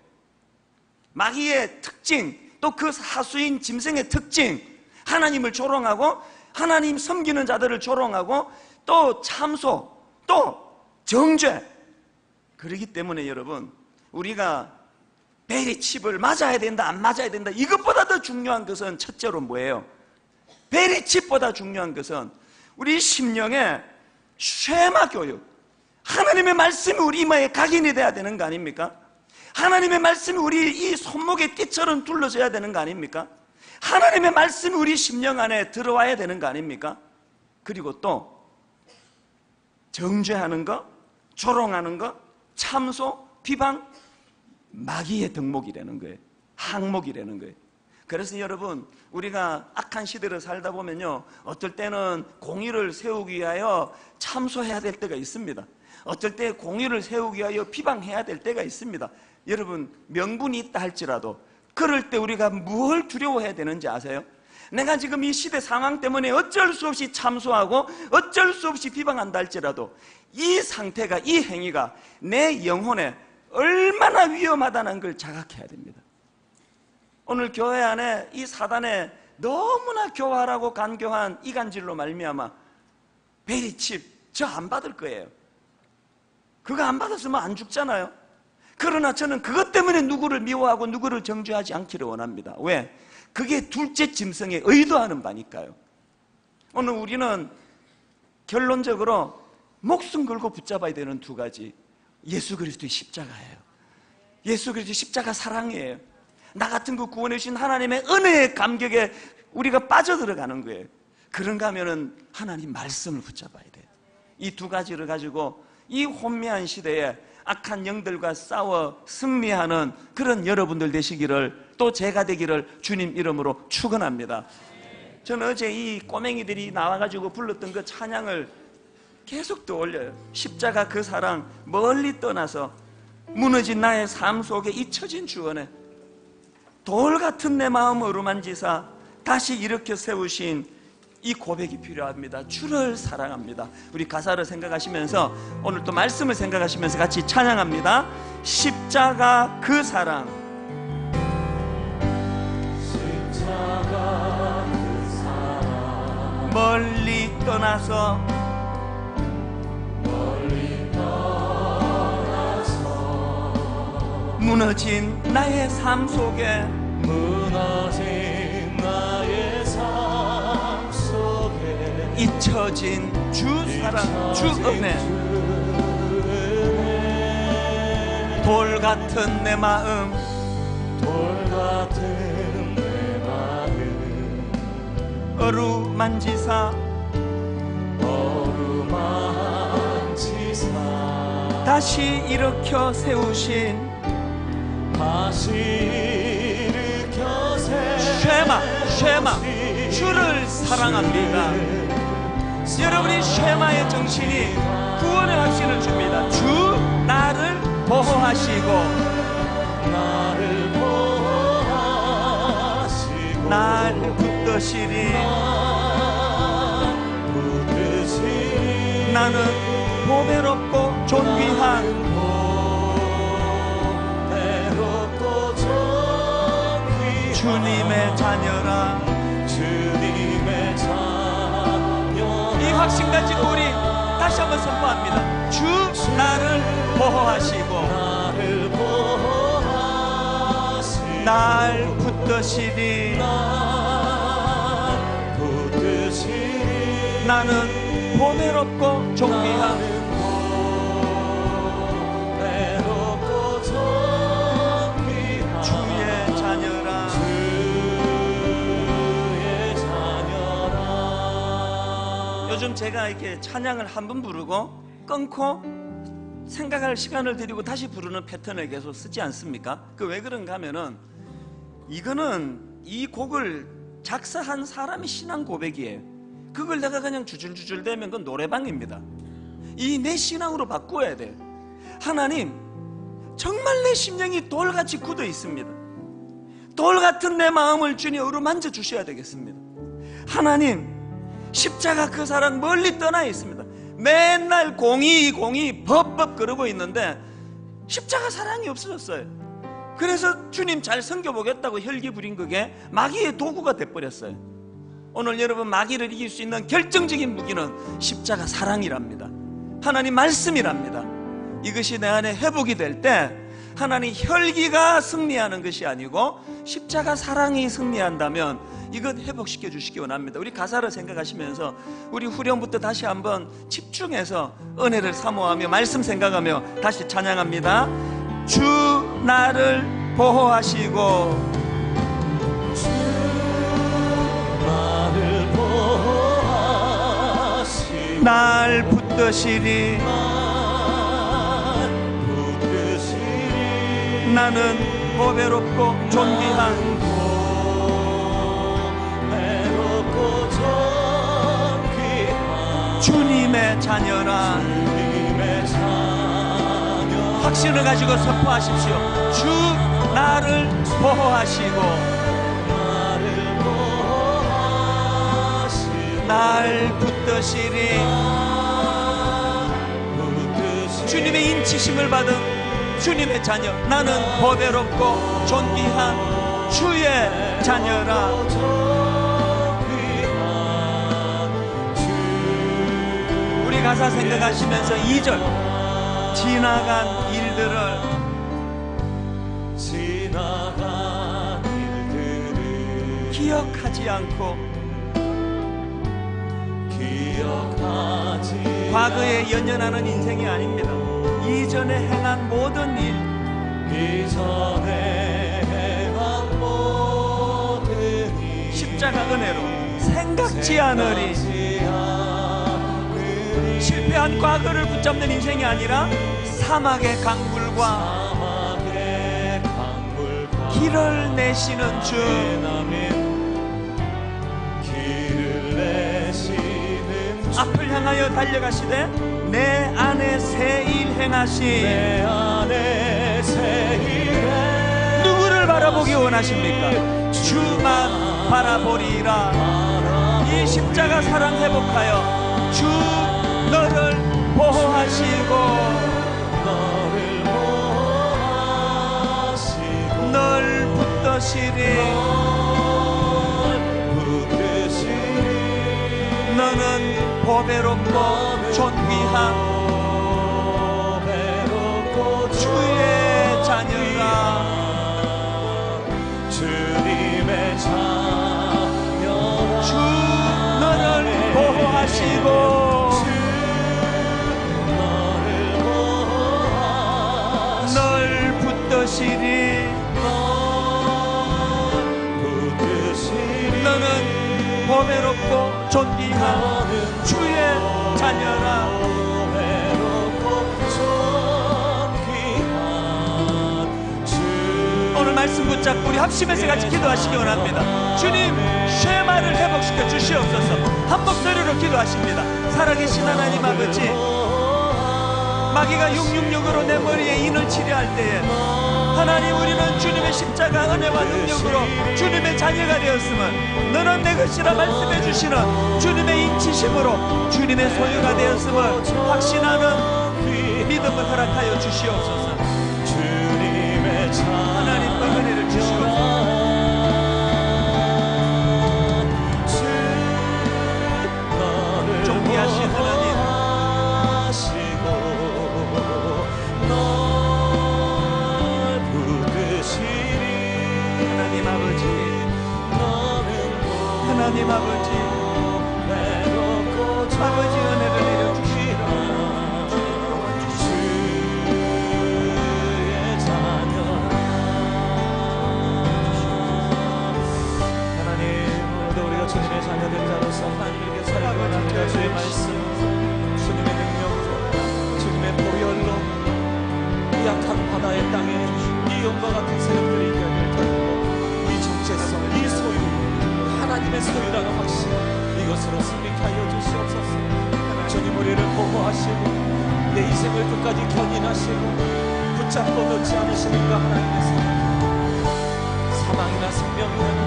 Speaker 1: 마귀의 특징, 또 그 사수인 짐승의 특징, 하나님을 조롱하고 하나님 섬기는 자들을 조롱하고 또 참소, 또 정죄. 그렇기 때문에 여러분, 우리가 베리칩을 맞아야 된다 안 맞아야 된다, 이것보다 더 중요한 것은 첫째로 뭐예요? 베리칩보다 중요한 것은 우리 심령의 쉐마 교육, 하나님의 말씀이 우리 이마에 각인이 돼야 되는 거 아닙니까? 하나님의 말씀이 우리 이 손목에 띠처럼 둘러져야 되는 거 아닙니까? 하나님의 말씀이 우리 심령 안에 들어와야 되는 거 아닙니까? 그리고 또 정죄하는 거, 조롱하는 거, 참소, 비방, 마귀의 덕목이라는 거예요. 항목이라는 거예요. 그래서 여러분, 우리가 악한 시대를 살다 보면요, 어떨 때는 공의를 세우기 위하여 참소해야 될 때가 있습니다. 어떨 때 공의를 세우기 위하여 비방해야 될 때가 있습니다. 여러분, 명분이 있다 할지라도 그럴 때 우리가 뭘 두려워해야 되는지 아세요? 내가 지금 이 시대 상황 때문에 어쩔 수 없이 참소하고 어쩔 수 없이 비방한다 할지라도 이 상태가, 이 행위가 내 영혼에 얼마나 위험하다는 걸 자각해야 됩니다. 오늘 교회 안에 이 사단의 너무나 교활하고 간교한 이간질로 말미암아 베리칩 저 안 받을 거예요. 그거 안 받았으면 안 죽잖아요. 그러나 저는 그것 때문에 누구를 미워하고 누구를 정죄하지 않기를 원합니다. 왜? 그게 둘째 짐승의 의도하는 바니까요. 오늘 우리는 결론적으로 목숨 걸고 붙잡아야 되는 두 가지, 예수 그리스도의 십자가예요. 예수 그리스도의 십자가 사랑이에요. 나 같은 그 구원해 주신 하나님의 은혜의 감격에 우리가 빠져들어가는 거예요. 그런가 하면은 하나님 말씀을 붙잡아야 돼요. 이 두 가지를 가지고 이 혼미한 시대에 악한 영들과 싸워 승리하는 그런 여러분들 되시기를, 또 제가 되기를 주님 이름으로 축원합니다. 저는 어제 이 꼬맹이들이 나와가지고 불렀던 그 찬양을 계속 떠올려요. 십자가 그 사랑 멀리 떠나서 무너진 나의 삶 속에 잊혀진 주원에 돌 같은 내 마음 어루만지사 다시 일으켜 세우신 이 고백이 필요합니다. 주를 사랑합니다. 우리 가사를 생각하시면서, 오늘 또 말씀을 생각하시면서 같이 찬양합니다. 십자가 그 사랑. 십자가 그 사랑 멀리 떠나서 무너진 나의 삶 속에
Speaker 2: 무너진 나의 삶 속에
Speaker 1: 잊혀진 주 사랑, 주 은혜, 돌 같은 내 마음,
Speaker 2: 돌 같은 내 마음
Speaker 1: 어루만지사 다시 일으켜 세우신
Speaker 2: 다시 일으켜
Speaker 1: 쉐마 주를 사랑합니다. 여러분이 쉐마의 정신이 구원의 확신을 줍니다. 주 나를 보호하시고 날 붙드시리. 나는 보배롭고 존귀한 주님의 자녀라. 이 확신 가지고 우리 다시 한번 선포합니다. 주 나를 보호하시고 날 붙드시리. 나는 보배롭고 존귀한 주의 자녀라. 요즘 제가 이렇게 찬양을 한 번 부르고 끊고 생각할 시간을 드리고 다시 부르는 패턴을 계속 쓰지 않습니까? 그 왜 그런가 하면은 이거는 이 곡을 작사한 사람의 신앙 고백이에요. 그걸 내가 그냥 주줄주줄 대면 그건 노래방입니다. 이 내 신앙으로 바꾸어야 돼요. 하나님, 정말 내 심령이 돌같이 굳어 있습니다. 돌 같은 내 마음을 주님 어루만져 주셔야 되겠습니다. 하나님, 십자가 그 사랑 멀리 떠나 있습니다. 맨날 공의 법법 그러고 있는데 십자가 사랑이 없어졌어요. 그래서 주님 잘 섬겨보겠다고 혈기 부린 그게 마귀의 도구가 돼버렸어요. 오늘 여러분, 마귀를 이길 수 있는 결정적인 무기는 십자가 사랑이랍니다. 하나님 말씀이랍니다. 이것이 내 안에 회복이 될 때 하나님 혈기가 승리하는 것이 아니고 십자가 사랑이 승리한다면 이것 회복시켜 주시기 원합니다. 우리 가사를 생각하시면서 우리 후렴부터 다시 한번 집중해서 은혜를 사모하며 말씀 생각하며 다시 찬양합니다. 주 나를 보호하시고 날 붙드시리. 나는 보배롭고 존귀한 주님의 자녀라. 확신을 가지고 선포하십시오. 주 나를 보호하시고 날 붙드시리. 주님의 인치심을 받은 주님의 자녀, 나는 보배롭고 존귀한 주의 자녀라. 우리 가사 생각하시면서 2절 지나간 일들을 기억하지 않고 과거에 연연하는 인생이 아닙니다. 이전에 행한 모든 일, 십자가 은혜로 생각지 않으리. 실패한 과거를 붙잡는 인생이 아니라 사막의 강물과 길을 내시는 주. 앞을 향하여 달려가시되 내 안에 새 일 행하시. 누구를 바라보기 원하십니까? 주만 바라보리라. 이 십자가 사랑 회복하여 주 너를 보호하시고 널 붙드시리. 너는 보배롭고 존귀한 주의 자녀라. 하시고 널 붙드시리. 너는 보배롭고 존귀한 주의 자녀라. 오늘 말씀 붙잡고 우리 합심해서 같이 기도하시기 원합니다. 주님, 쉐마를 회복시켜 주시옵소서. 한 목소리로 기도하십니다. 살아계신 하나님 아버지, 마귀가 666으로 내 머리에 인을 치려 할 때에 하나님, 우리는 주님의 십자가 은혜와 능력으로 주님의 자녀가 되었음을, 너는 내 것이라 말씀해 주시는 주님의 인치심으로 주님의 소유가 되었음을 확신하는 믿음을 허락하여 주시옵소서. 하나님과 은혜를 주시옵소서. 존귀하신 하나님, 하나님 아버지, 하나님 아버지, 아버지 은혜를 내려주시라.
Speaker 2: 주님의 자녀된 자로서 하나님께 살아가고 합니다. 주의 말씀, 주님의 능력으로, 주님의 보혈로 이 약한 바다의 땅에 이 용과 같은 세력들이 이겨낼 터지고 이 정체성, 이 소유, 하나님의 소유라는 확신, 이것으로 승리케 하여 주시옵소서. 주님, 우리를 보호하시고 내 인생을 끝까지 견인하시고 붙잡고 놓지 않으시는 그 하나님의 사랑, 사망이나 생명이나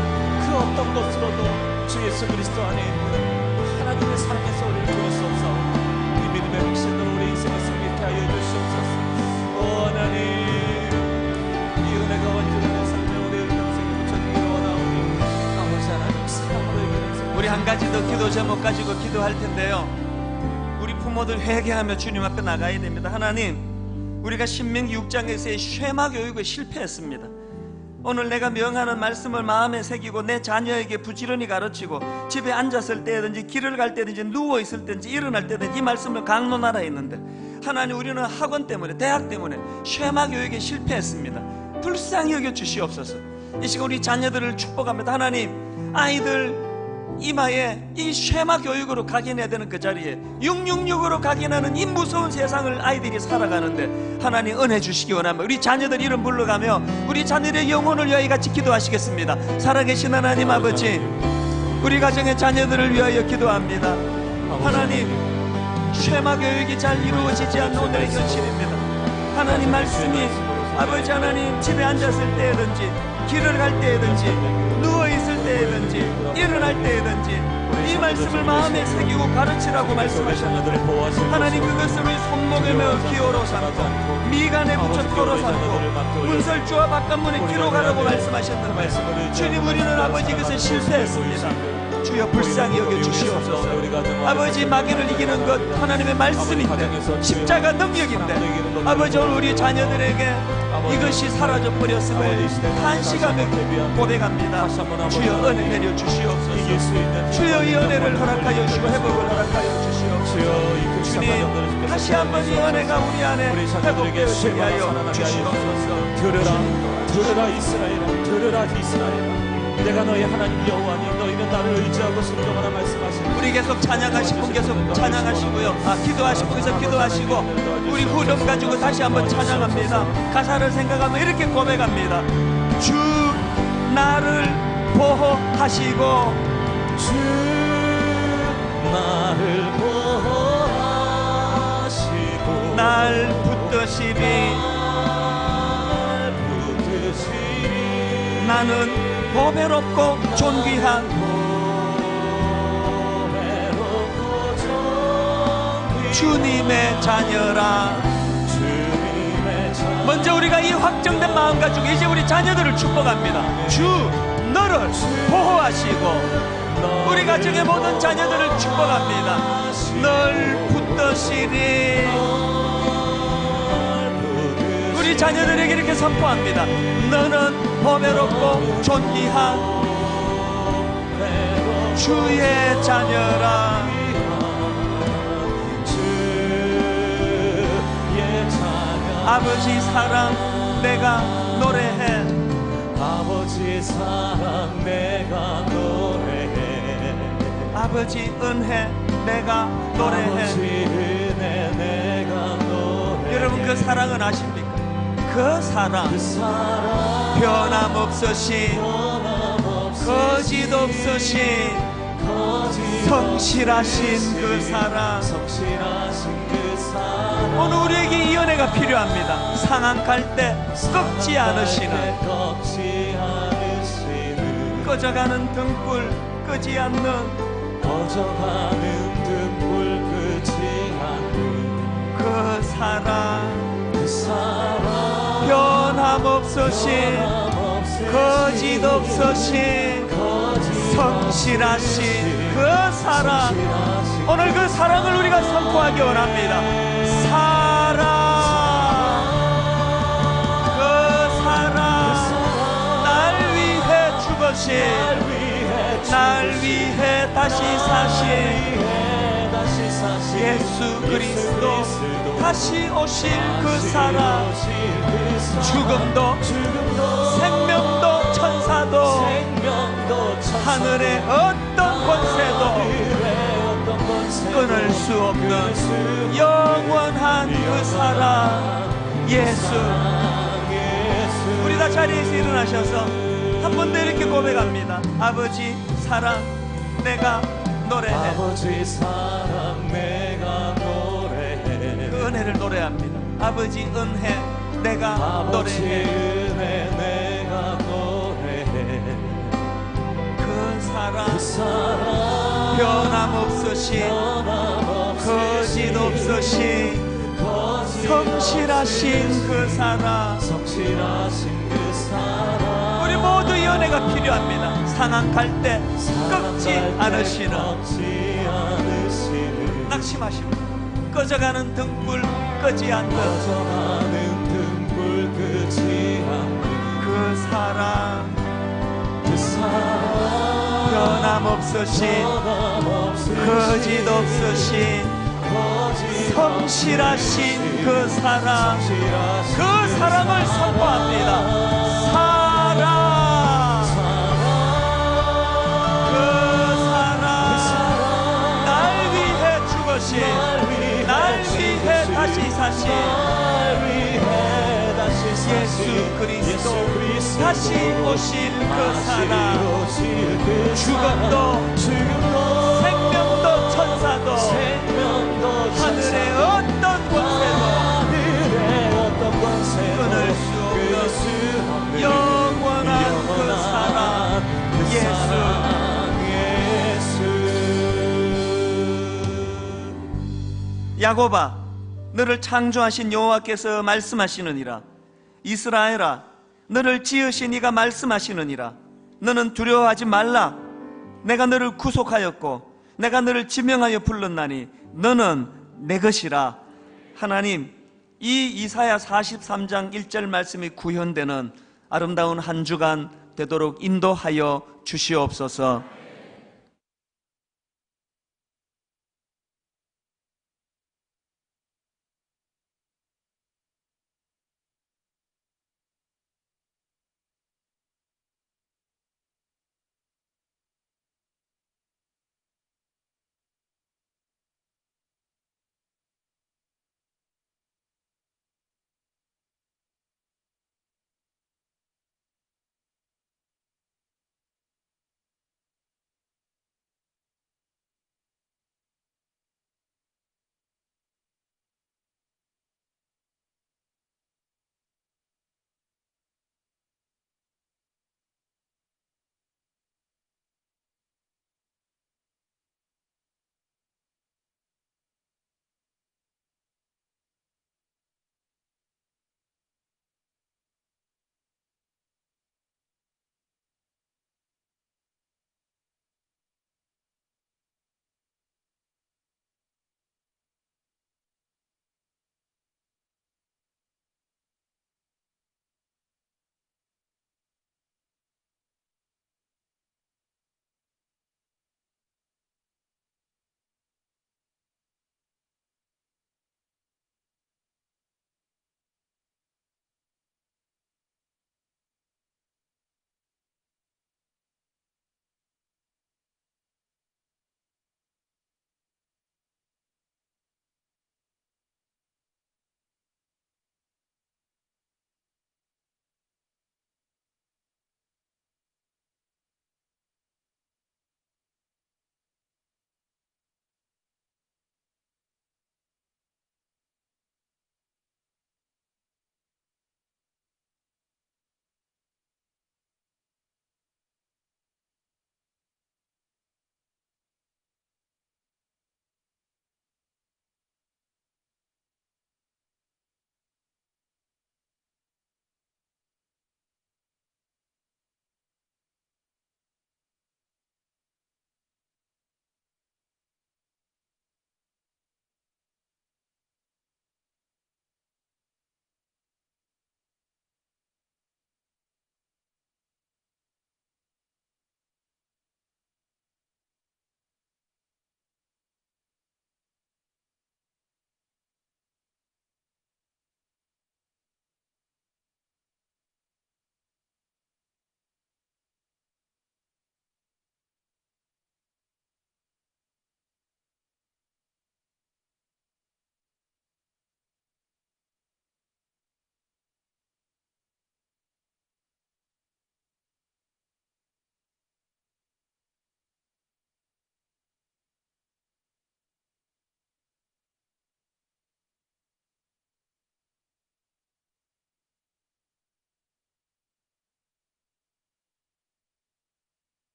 Speaker 2: 그 어떤 것으로도 주 예수 그리스도 안에 있는 하나님의 사랑에서 우리를 구할 수 없사오니 이 믿음의 확신으로 우리 인생을 승리케 하여 주시옵소서. 오 하나님, 이 은혜가 완전한 내 삶에 우리의 평생에 붙여주기를 원하오니 아버지 하나님, 사랑으로 이기는
Speaker 1: 우리 한 가지 더 기도 제목 가지고 기도할 텐데요, 우리 부모들 회개하며 주님 앞에 나가야 됩니다. 하나님, 우리가 신명기 6장에서의 쉐마 교육에 실패했습니다. 오늘 내가 명하는 말씀을 마음에 새기고 내 자녀에게 부지런히 가르치고 집에 앉았을 때든지 길을 갈 때든지 누워있을 때든지 일어날 때든지 이 말씀을 강론하라 했는데, 하나님, 우리는 학원 때문에, 대학 때문에 쉐마 교육에 실패했습니다. 불쌍히 여겨 주시옵소서. 이 시간 우리 자녀들을 축복합니다. 하나님, 아이들 이마에 이 쉐마 교육으로 각인해야 되는 그 자리에 666으로 각인하는 이 무서운 세상을 아이들이 살아가는데 하나님 은혜 주시기 원하며 우리 자녀들 이름 불러가며 우리 자녀들의 영혼을 위하여 같이 기도하시겠습니다. 살아계신 하나님 아버지, 우리 가정의 자녀들을 위하여 기도합니다. 하나님, 쉐마 교육이 잘 이루어지지 않는 오늘의 현실입니다. 하나님 말씀이 아버지 하나님, 집에 앉았을 때든지 길을 갈 때든지 누워있을 때든지 일어날 때든지 이 말씀을 마음에 새기고 가르치라고 말씀하셨는데, 하나님, 그것을 우리 손목에 메어 기호로 삼고 미간에 붙여 토로 삼고 문설주와 바깥문에 기로 가라고 말씀하셨는데, 주님, 우리는 아버지 그것을 실패했습니다. 주여 불쌍히 여겨 주시옵소서. 아버지, 마귀를 이기는 것 하나님의 말씀인데, 십자가 능력인데, 아버지, 오늘 우리 자녀들에게 이것이 사라져 버렸음을 한시간에 고백합니다. 주여 은혜 내려 주시옵소서. 주여 이 은혜를 허락하여 주시고 회복을 허락하여 주시옵소서. 주님, 다시 한번 이 은혜가 우리 안에 회복되게 하여 주시옵소서.
Speaker 2: 들으라 이스라엘아, 들으라 이스라엘아, 내가 너의 하나님 여호와니 너희는 나를 의지하고 순종하라 말씀하시니.
Speaker 1: 우리 계속 찬양하실 분 계속 찬양하시고요, 기도하실 분 계속 기도하시고 우리 후렴 가지고 다시 한번 찬양합니다. 가사를 생각하며 이렇게 고백합니다. 주 나를 보호하시고
Speaker 2: 주 나를 보호하시고
Speaker 1: 날 붙드시리. 나는 보배롭고 존귀한 주님의 자녀라. 먼저 우리가 이 확정된 마음 가지고 이제 우리 자녀들을 축복합니다. 주 너를 보호하시고 우리 가정의 모든 자녀들을 축복합니다. 널 붙드시리. 우리 자녀들에게 이렇게 선포합니다. 너는 보배롭고 존귀한 주의 자녀라. 아버지 사랑 내가 노래해.
Speaker 2: 아버지 사랑 내가 노래해.
Speaker 1: 아버지 은혜 내가 노래해.
Speaker 2: 아버지 은혜 내가 노래해.
Speaker 1: 여러분 그 사랑은 아십니까? 그 사랑,
Speaker 2: 그 사랑
Speaker 1: 변함없으신, 거짓 없으신, 성실하신 그 사랑.
Speaker 2: 성실하신 그 사랑.
Speaker 1: 오늘 우리에게 이 은혜가 필요합니다. 상한 갈 때 꺾지 않으시는, 꺼져가는 등불 끄지 않는,
Speaker 2: 꺼져가는 등불 끄지 않는
Speaker 1: 그 사랑,
Speaker 2: 그 사랑.
Speaker 1: 변함없으신, 거짓 없으신, 성실하신 그 사랑. 오늘 그 사랑을 우리가 선포하기 원합니다. 사랑, 그 사랑, 날 위해 죽으신, 날 위해 다시 사신 예수 그리스도, 다시 오실 그 사랑. 죽음도 생명도 천사도 하늘의 어떤 권세도 끊을 수 없는 영원한 그 사랑 예수. 우리 다 자리에서 일어나셔서 한 번 더 이렇게 고백합니다. 아버지 사랑 내가 노래해.
Speaker 2: 아버지 사랑 내가 노래해.
Speaker 1: 그 은혜를 노래합니다. 아버지 은혜 내가
Speaker 2: 아버지
Speaker 1: 노래해.
Speaker 2: 은혜 내가 노래해.
Speaker 1: 그 사랑,
Speaker 2: 그 사랑
Speaker 1: 변함없으신, 거짓 없으신, 성실하신 그 사랑.
Speaker 2: 성실하신 그 사랑.
Speaker 1: 우리 모두 이 은혜가 필요합니다. 상한 갈 때 꺾지 않으시는, 낙심하시는, 꺼져가는 등불 끄지 않는
Speaker 2: 꺼져가는 등불 끄지 않는
Speaker 1: 그 사랑.
Speaker 2: 그 사랑.
Speaker 1: 변함없으신, 거짓 없으신, 성실하신 그 사랑. 그 사랑을 선포합니다. 사랑, 그 사랑, 날 위해 죽으신, 날 위해 다시 사신 예수 그리스도, 다시 오실 그 사랑. 죽음도 생명도 천사도 하늘의 어떤 권세도 끊을 수 없는 영원한 그 사랑 예수. 야곱아, 너를 창조하신 여호와께서 말씀하시느니라. 이스라엘아, 너를 지으신 이가 말씀하시느니라. 너는 두려워하지 말라. 내가 너를 구속하였고 내가 너를 지명하여 불렀나니 너는 내 것이라. 하나님, 이 이사야 43장 1절 말씀이 구현되는 아름다운 한 주간 되도록 인도하여 주시옵소서.